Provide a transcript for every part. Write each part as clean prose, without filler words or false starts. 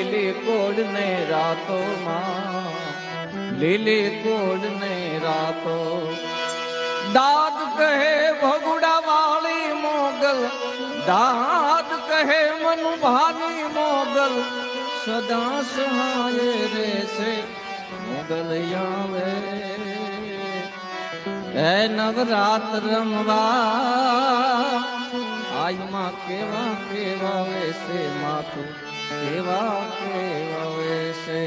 લીલી code ને રાતો માં, લીલી કોડ ને રાતો. દાદ કહે ભગુડા વાળી મોગલ, દાદ કહે મનુભાની મોગલ, સદા સહાય રહેશે મોગલ આવે. હે નવરાત રમવા આઈમાં કેવા કેવા વેશે માથું, કેવા કેવા વેશે.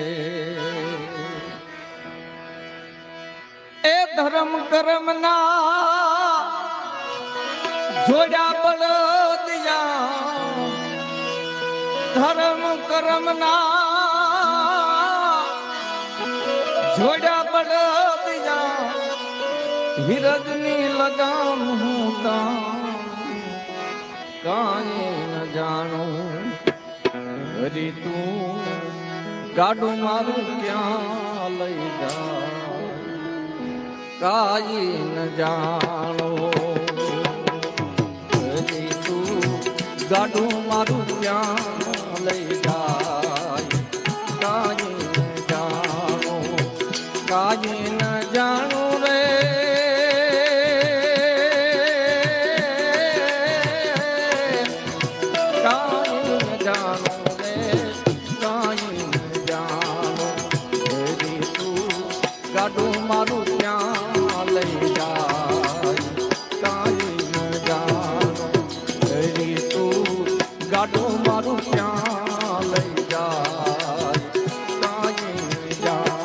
એ ધર્મ કર્મ ના જોડ્યા બળદિયા, ધર્મ કર્મ ના જોડ્યા બળદિયા, વિરજની લગામ હું કાંઈ ન જાણું. હરી તું ગાડું મારું ક્યાં લઈ જા, કાંઈ ન જાણો. હરી તું ગાડું મારું ક્યાં લઈ જાય, કાંઈ ન જાણો, કાંઈ ન જાણો રે. ગાડું મારું ક્યાં લઈ જાય, કાંઈ ન જાણો. હરી તું ગાડું મારું ક્યાં લઈ જાય, કાંઈ ન જાણો.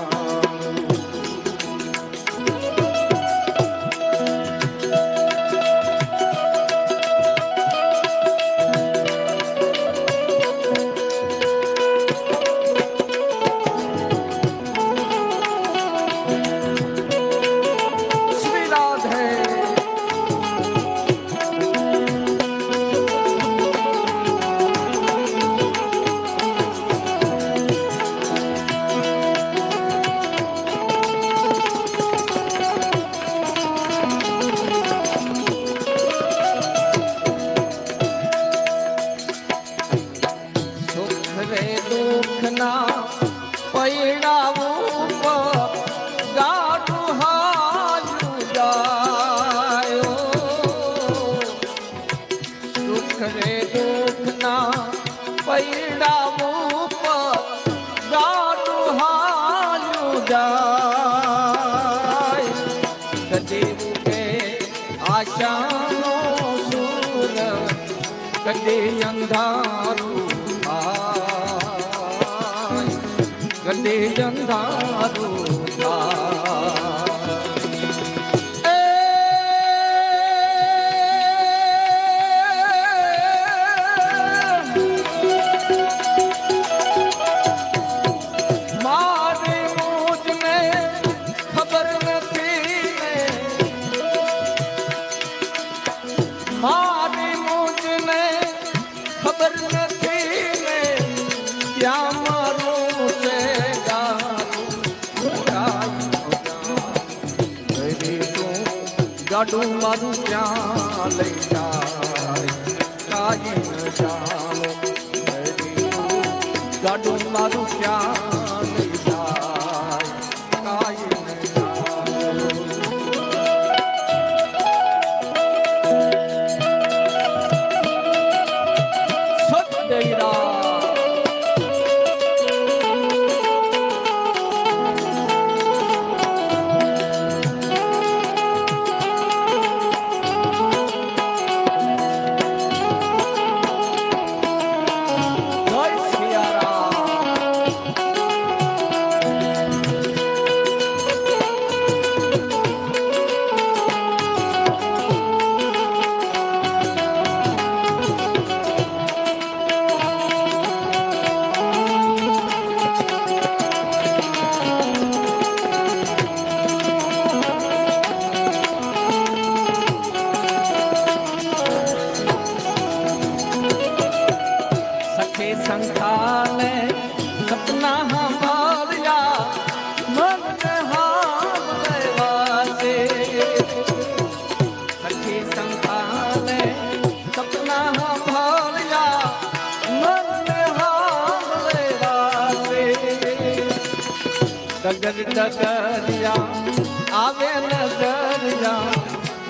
પૈડાવું ગાડું હાલું જાય, સુખ રે દુઃખ ના પૈડાવું ગાડું હાલું જાય. કદી ઉગે આશાનો સૂર, કદી અંધારું કદી અંધારું મારી મૂજને ખબર નથી ને, મારી મૂજને ખબર નથી ને, ત્યાં મારું છે ગાડું મારું ક્યાં લઈ જાય, કાંઈ ન જાણો. ગાડું મારું ક્યાં લઈ જાય, કાંઈ ન જાણો. સત્યરા ડગર ડગરિયા આવે નગરિયા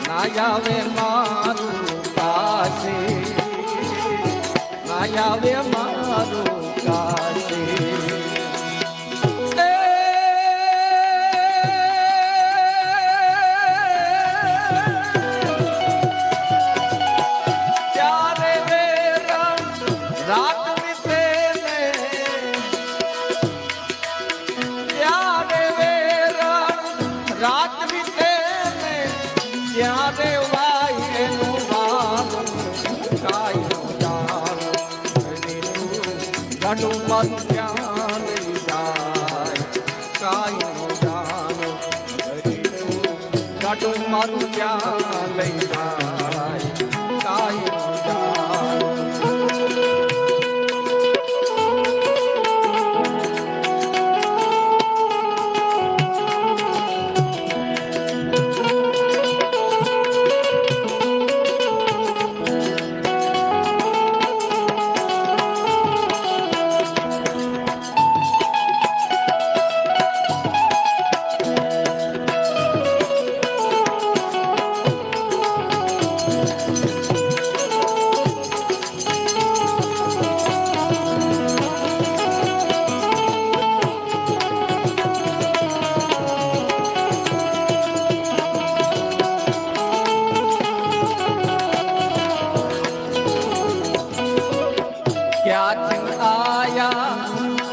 ના આવે મારું કાશી ના આવે મારું કાશી ગાડું મારું ક્યાં લઈ જાય કાયનો જાનો ગાડું મારું ક્યાં લઈ જાય કાયનો જાનો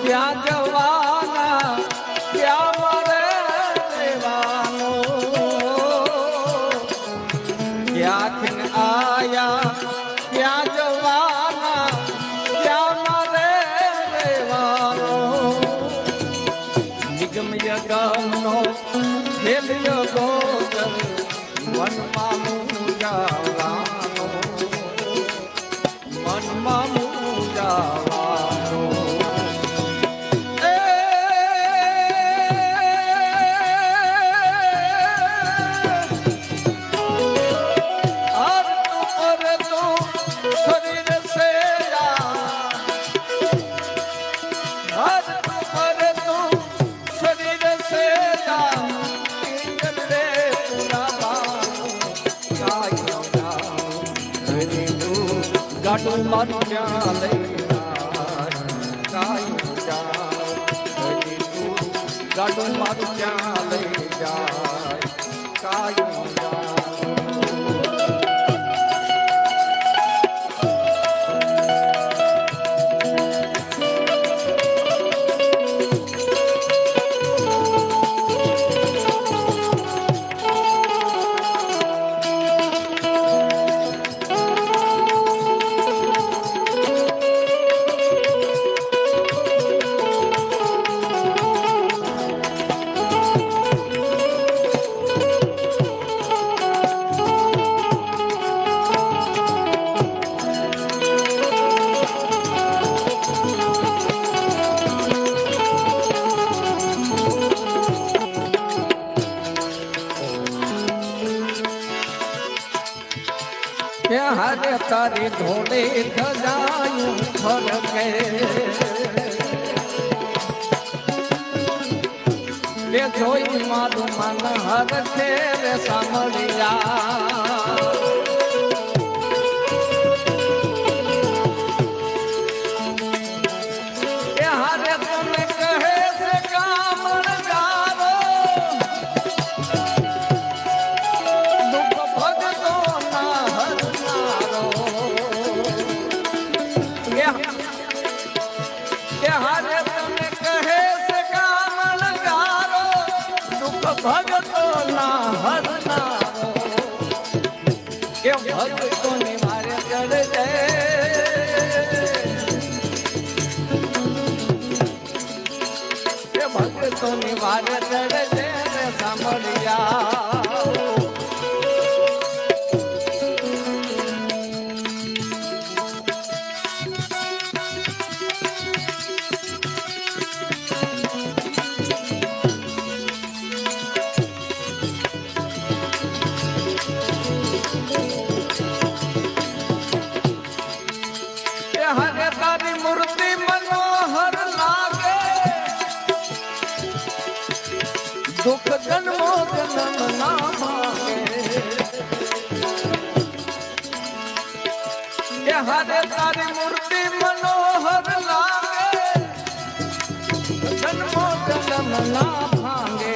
ક્યાં જવાના ક્યાં મરે દેવાનો ક્યાંથી આયા ક્યાં જવાના ક્યાં મરે દેવાનો નિગમ યગમનો ખેલ્ય ગોચર મનમાં મૂંઝાવાનો મનમાં મૂંઝાવાનો ગાડું મારું ક્યાં લઈ જાય કાયનો જાનો ગાડું મારું ક્યાં લઈ જાય કાયનો જાનો હારે તારી ધોળે ધજાયું ફરકે લે જોઈ મારું મન હર છે રે સાંભળ્યા એ હારે તમે કહે છે કામણ ગારો દુઃખ ભગતો ના હરનારો કે હારે તમે કહે છે કામણ ગારો દુઃખ ભગતો ના હરનારો કે ભગતો ની મારે ચડે ભગતો ની વારે ચડે છે સાંભળ્યા હરે તારી મૂર્તિ મનોહર લાગે જન્મો જન્મ ના ભાગે કે હારે તારી મૂર્તિ મનોહર લાગે જન્મો જન્મ ના ભાંગે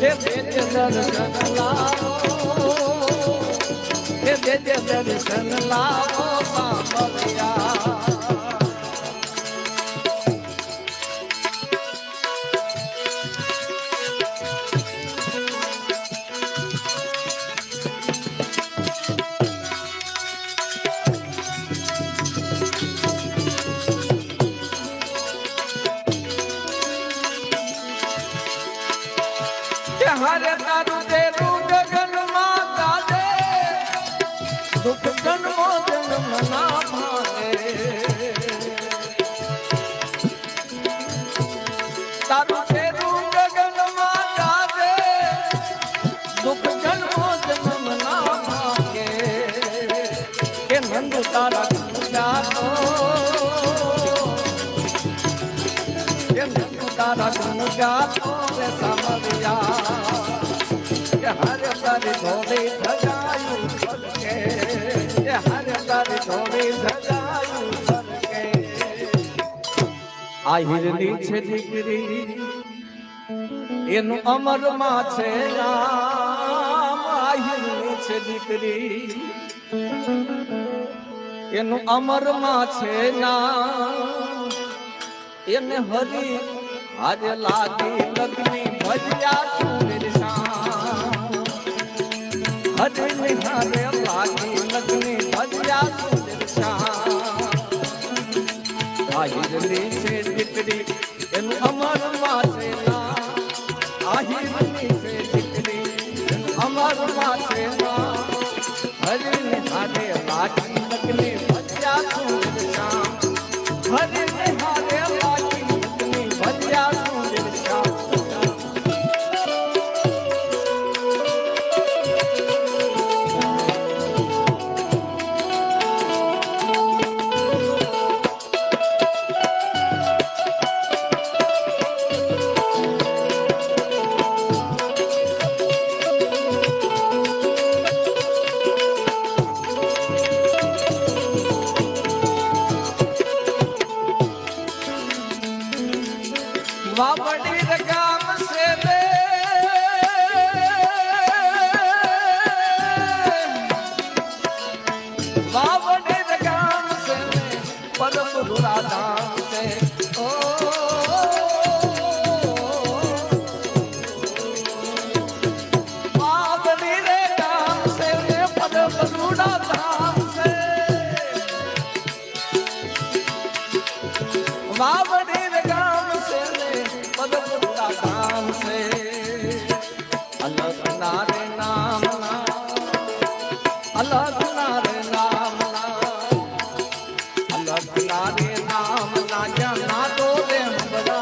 હે દેજે દર્શન લાવો હે દેજે દર્શન લાવો સાંભળ્યા હારે તારું તેરું ગગનમાં ગાજે દુઃખ જન્મો જન્મ ના ભાગે તારું તેરું ગગનમાં ગાજે દુઃખ જન્મો જન્મ ના ભાગે કે નંદ તારા ગાતો કે નંદ તારા ગાતો રે સામરિયા હરે તારી ધોળી ધજાયું ફરકે હરે તારી ધોળી ધજાયું ફરકે આ હિરની છે દીકરી એનું અમરમાં છે નામ આ હિરની છે દીકરી એનું અમરમાં છે નામ એને હરી આજે લાગી લગ્ની ભજ્યા સુંદર શ્યામ હરે નિહારે લાગી લગ્ની ભજ્યા સુંદર શ્યામ આ હિરની છે દીકરી એનું અમરમાં છે નામ આ હિરની છે દીકરી એનું અમરમાં છે નામ હરે નિહારે લાગી લગ્ની ભજ્યા સુંદર શ્યામ હરે નિહારે લાગી લગ્ની ભજ્યા સુંદર શ્યામ વાવડી રગામ સે રે વાવડી રગામ સે પરમ રૂરાધામ સે ઓ વાવડી રગામ સે પરમ રૂરાધામ સે વાવડી રગામ સે धाम से अलग नारे नाम अलग नारे नाम अलग नारे नाम ना जाना तो रे हमरा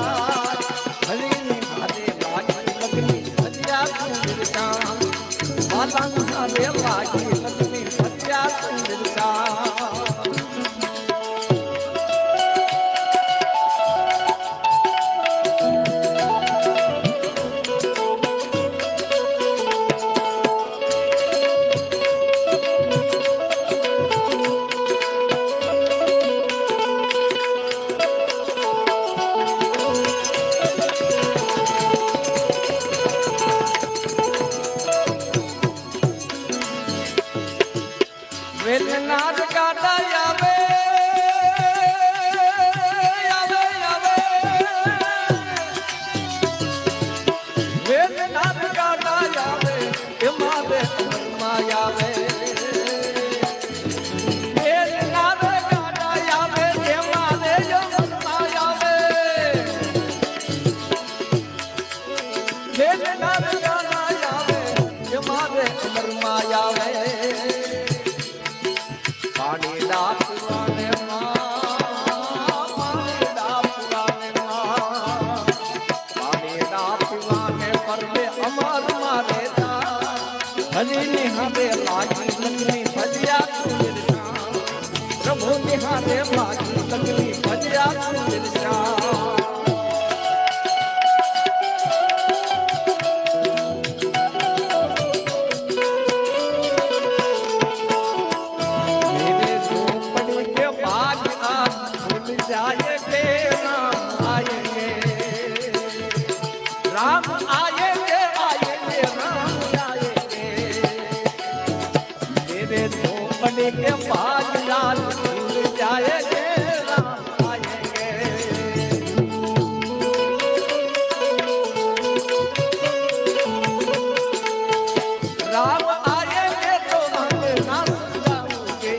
हरि निहारे लागी लगनी भजिया सुंदर श्याम माता निहारे लागी लगनी भजिया सुंदर श्याम जाएंगे राम आएंगे, राम आएंगे आएंगे राम आएंगे, मेरे झोपड़ी के बाद लाल फूल जाएंगे राम आएंगे। राम आएंगे तो अंगना सजाऊंगे,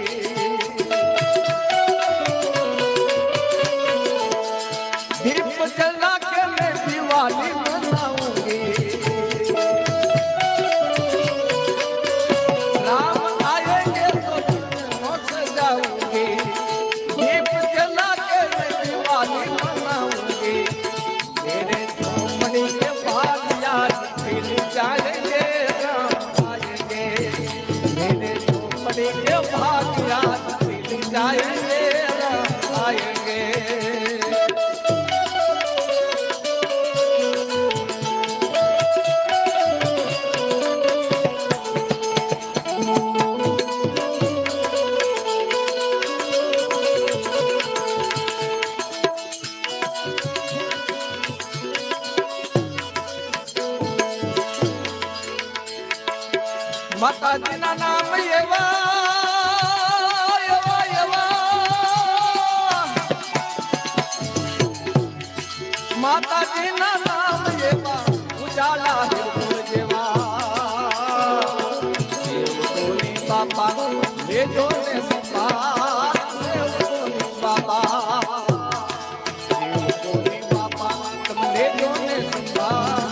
दीप जला के मैं दिवाली मनाऊंगी। राम आएंगे तो अंगना सजाऊंगी, दीप जला के मैं दिवाली मनाऊंगी, मेरे झोपड़ी के बाद यार खिल जाएंगे राम आएंगे, मेरे झोपड़ी के बाद यार खिल जाएंगे राम आएंगे। માતાજીના નામ એવા એવા એવા, માતાજીના નામ એવા ઉજાલા હિરપુર જેવા, દેવતોની બાપા લેજો ને સંભાળ, દેવતોની બાપા, દેવતોની બાપા તમે લેજો ને સંભાળ,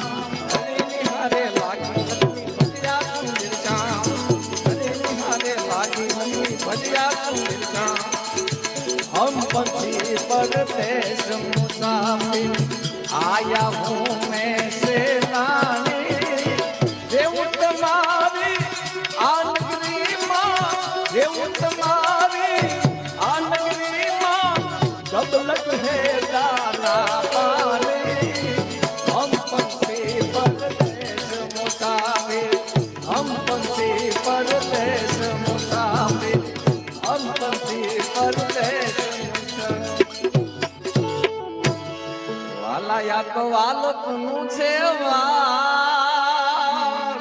હરે લાગી हम पंछी परदेश मुसाफिर आया हूँ मैं सेनानी, देव तुम्हारी आनगरी माँ, देव तुम्हारी आनगरी माँ, जब लग है दाना पानी। हम पंछी परदेश मुसाफिर, हम पंछी परदेश मुसाफिर, हम पंछी परदेश वाला या तो वाल तुनु छे वार,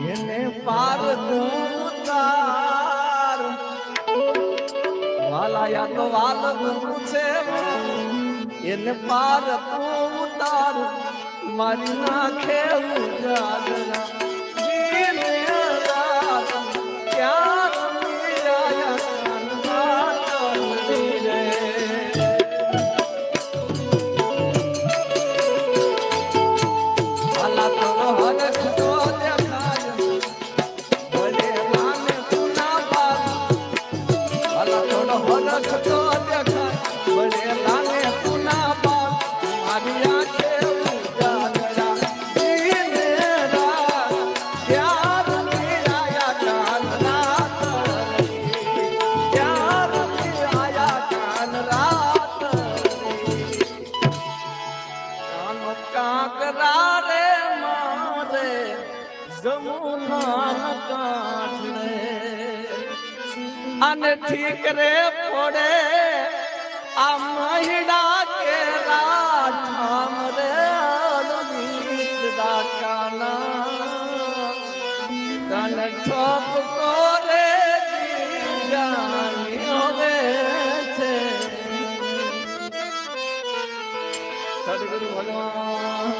येने पार तू उतार, वाला या तो वाल तुनु छे वार, येने पार तू उतार, मारी नाखे उजागरा जीने रात क्या मिलाया અને ઠીક રે પડે આ મહિડા કે રાઠામ રે ગીત દાકાના તન ઠોક કરે જીજાની હવે છે સદગુરુ ભગવાન